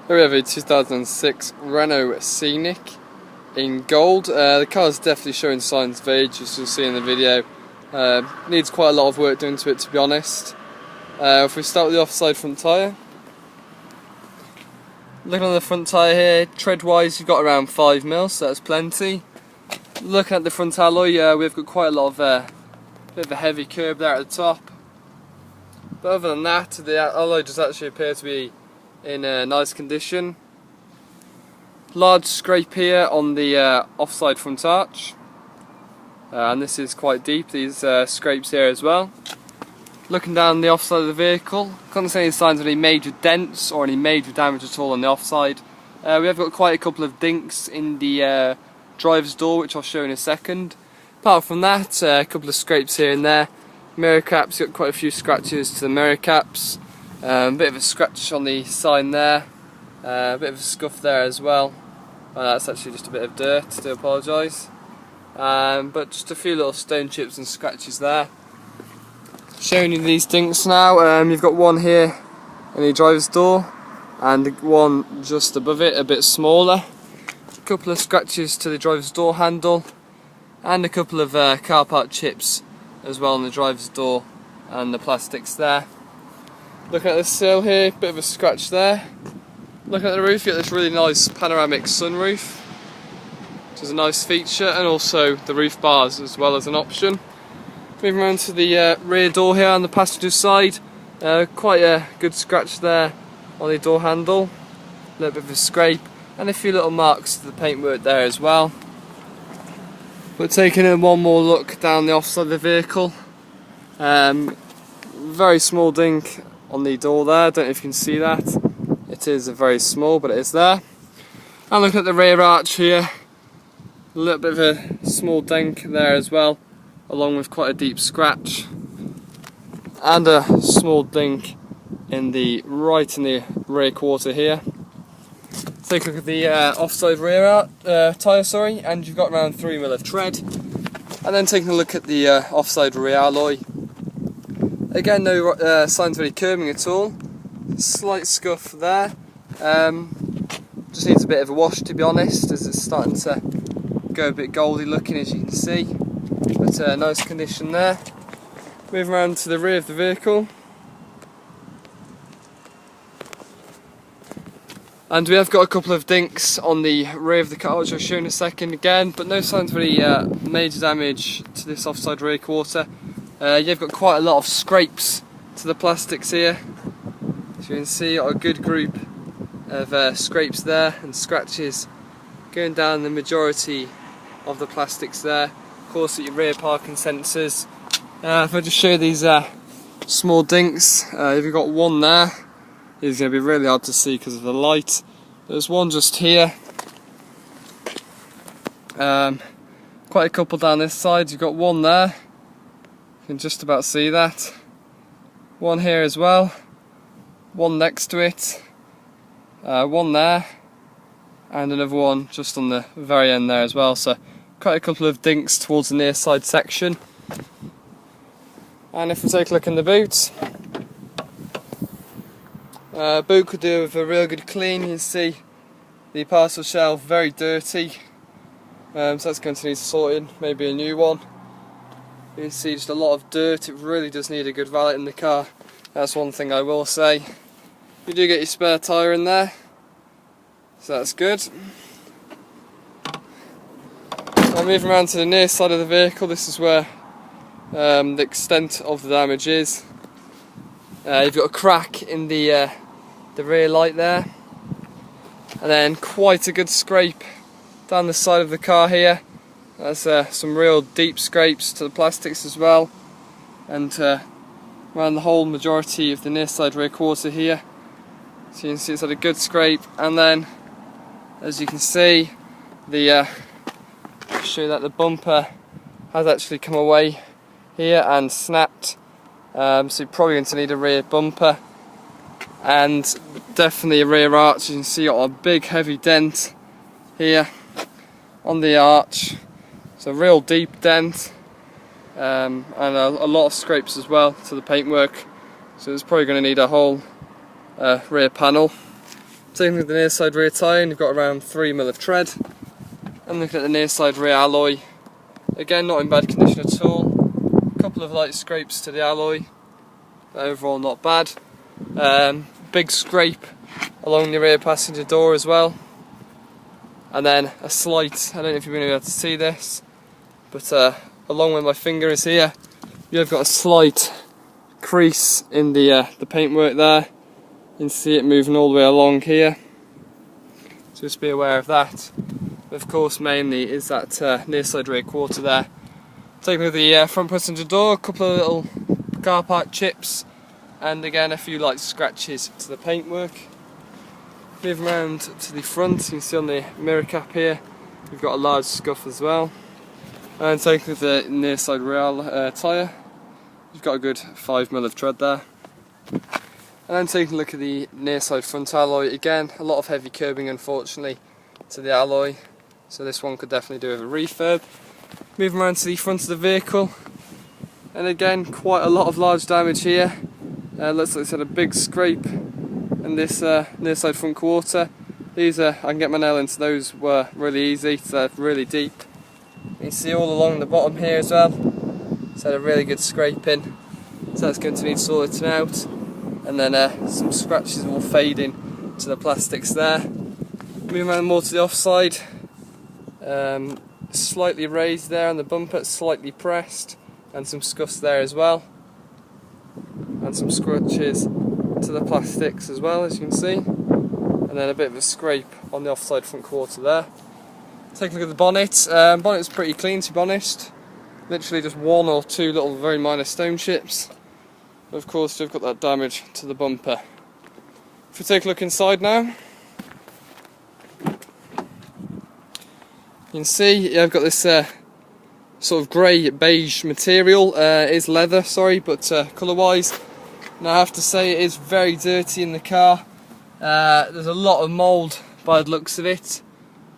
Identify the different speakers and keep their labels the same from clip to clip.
Speaker 1: Here we have a 2006 Renault Scenic in gold. The car is definitely showing signs of age, as you'll see in the video. Needs quite a lot of work done to it, to be honest. If we start with the offside front tyre. Looking on the front tyre here, tread wise you've got around 5mm, so that's plenty. Looking at the front alloy, we've got quite a lot of bit of a heavy curb there at the top. But other than that, the alloy does actually appear to be in nice condition. Large scrape here on the offside front arch, and this is quite deep, these scrapes here as well. Looking down the offside of the vehicle, can't see any signs of any major dents or any major damage at all on the offside. We have got quite a couple of dinks in the driver's door, which I'll show in a second. Apart from that, a couple of scrapes here and there. Mirror caps, got quite a few scratches to the mirror caps. Bit of a scratch on the sign there, a bit of a scuff there as well. That's actually just a bit of dirt, I do apologise. But just a few little stone chips and scratches there. Showing you these dinks now, you've got one here in the driver's door and one just above it, a bit smaller. A couple of scratches to the driver's door handle and a couple of car part chips as well on the driver's door and the plastics there. Looking at the sill here, bit of a scratch there. Looking at the roof, you get this really nice panoramic sunroof, which is a nice feature, and also the roof bars as well as an option. Moving around to the rear door here on the passenger side, quite a good scratch there on the door handle, a little bit of a scrape, and a few little marks to the paintwork there as well. But taking one more look down the offside of the vehicle, very small dink on the door there, I don't know if you can see that. It is very small, but it is there. And looking at the rear arch here, a little bit of a small dent there as well, along with quite a deep scratch. And a small dink in the rear quarter here. Take a look at the offside rear tyre, and you've got around 3mm of tread. And then taking a look at the offside rear alloy. Again, no signs of any curbing at all. Slight scuff there. Just needs a bit of a wash, to be honest, as it's starting to go a bit goldy looking, as you can see. But nice condition there. Moving around to the rear of the vehicle. And we have got a couple of dinks on the rear of the car, which I'll show in a second again, but no signs of any major damage to this offside rear quarter. You've got quite a lot of scrapes to the plastics here. As you can see, got a good group of scrapes there and scratches going down the majority of the plastics there. Of course, at your rear parking sensors. If I just show you these small dinks, if you've got one there, it's going to be really hard to see because of the light. There's one just here. Quite a couple down this side. You've got one there. You can just about see that. One here as well. One next to it. One there. And another one just on the very end there as well. So quite a couple of dinks towards the near side section. And if we take a look in the boot. Boot could do with a real good clean. You can see the parcel shelf very dirty, so that's going to need sorting, maybe a new one. You can see just a lot of dirt. It really does need a good valet in the car, that's one thing I will say. You do get your spare tyre in there, so that's good. Now moving around to the near side of the vehicle, this is where the extent of the damage is. You've got a crack in the rear light there, and then quite a good scrape down the side of the car here. That's some real deep scrapes to the plastics as well, and around the whole majority of the near side rear quarter here. So you can see it's had a good scrape, and then as you can see, show that the bumper has actually come away here and snapped. So you're probably going to need a rear bumper, and definitely a rear arch. You can see got a big heavy dent here on the arch, so a real deep dent, and a lot of scrapes as well to the paintwork, so it's probably going to need a whole rear panel. Taking a look at the near side rear tyre, and you've got around 3mm of tread. And looking at the near side rear alloy, again not in bad condition at all. A couple of light scrapes to the alloy, but overall not bad. Big scrape along the rear passenger door as well. And then a slight, I don't know if you're going to be able to see this, but along where my finger is here, you've got a slight crease in the paintwork there. You can see it moving all the way along here, so just be aware of that. But of course mainly is that near side rear quarter there. Taking a look at the front passenger door, a couple of little car park chips, and again a few light scratches to the paintwork. Moving around to the front, you can see on the mirror cap here we've got a large scuff as well. And taking a look at the near side rear tyre, you've got a good 5mm of tread there. And then taking a look at the near side front alloy, again a lot of heavy curbing unfortunately to the alloy, so this one could definitely do with a refurb. Moving around to the front of the vehicle, and again quite a lot of large damage here. Looks like it's had a big scrape in this near side front quarter. These I can get my nail into those, were really easy, so they're really deep. You can see all along the bottom here as well, it's had a really good scraping, so that's going to need sorting out. And then some scratches all fading to the plastics there. Moving around more to the offside, slightly raised there on the bumper, slightly pressed, and some scuffs there as well. And some scratches to the plastics as well, as you can see. And then a bit of a scrape on the offside front quarter there. Take a look at the bonnet. Bonnet's pretty clean, to be honest. Literally just one or two little very minor stone chips. But of course we've got that damage to the bumper. If we take a look inside now, you can see I've got this sort of grey beige material. It is leather, sorry, but colour wise, now I have to say it is very dirty in the car. There's a lot of mould by the looks of it,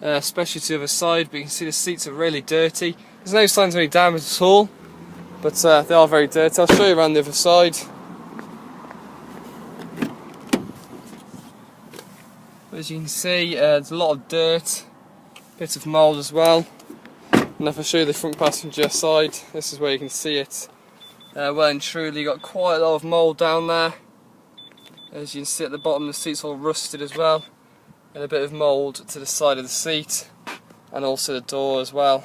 Speaker 1: especially to the other side, but you can see the seats are really dirty. There's no signs of any damage at all, but they are very dirty. I'll show you around the other side. As you can see, there's a lot of dirt, bit of mould as well. And if I show you the front passenger side, this is where you can see it. Well and truly got quite a lot of mould down there. As you can see at the bottom, the seat's all rusted as well. And a bit of mould to the side of the seat, and also the door as well.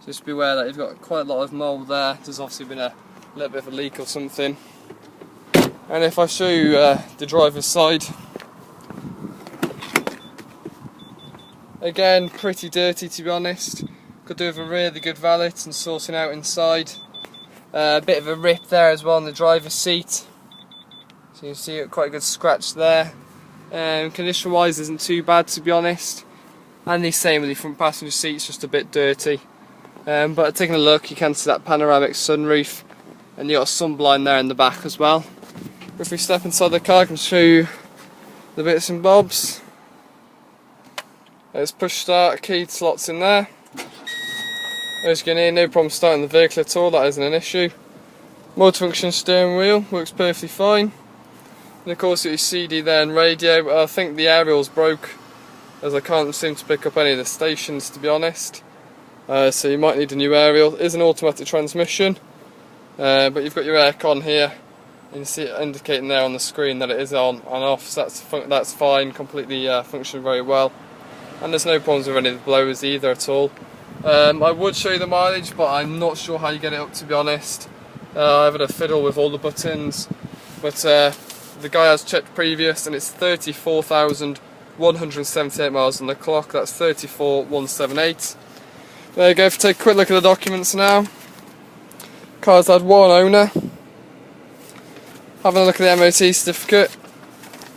Speaker 1: Just beware that you've got quite a lot of mould there. There's obviously been a little bit of a leak or something. And if I show you the driver's side, again pretty dirty, to be honest. Could do with a really good valet and sorting out inside. A bit of a rip there as well on the driver's seat, so you can see quite a good scratch there. Condition wise isn't too bad, to be honest, and the same with the front passenger seat, it's just a bit dirty. But taking a look, you can see that panoramic sunroof, and you've got a sunblind there in the back as well. If we step inside the car, I can show you the bits and bobs. There's push start, key slots in there. As you can hear, no problem starting the vehicle at all, that isn't an issue. Multifunction steering wheel, works perfectly fine. And of course it's CD there and radio. I think the aerial's broke, as I can't seem to pick up any of the stations, to be honest. So you might need a new aerial. It is an automatic transmission, but you've got your aircon here. You can see it indicating there on the screen that it is on and off, so that's fine, completely functioning very well. And there's no problems with any of the blowers either at all. I would show you the mileage, but I'm not sure how you get it up, to be honest. I've had a fiddle with all the buttons, but the guy has checked previous, and it's 34,178 miles on the clock. That's 34,178. There you go. If you take a quick look at the documents now, car's had one owner. Having a look at the MOT certificate,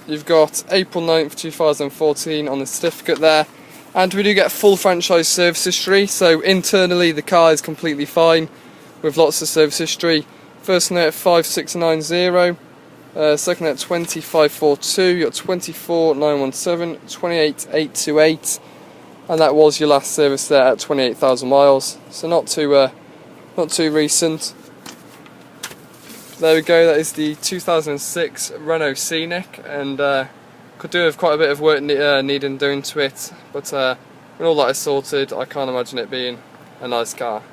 Speaker 1: you've got April 9th 2014 on the certificate there. And we do get full franchise service history, so internally the car is completely fine with lots of service history. First note at 5690, second note at 20542, you got 24917, 28828, and that was your last service there at 28,000 miles. So not too recent. There we go. That is the 2006 Renault Scenic, and Could do with quite a bit of work needing doing to it, but when all that is sorted, I can't imagine it being a nice car.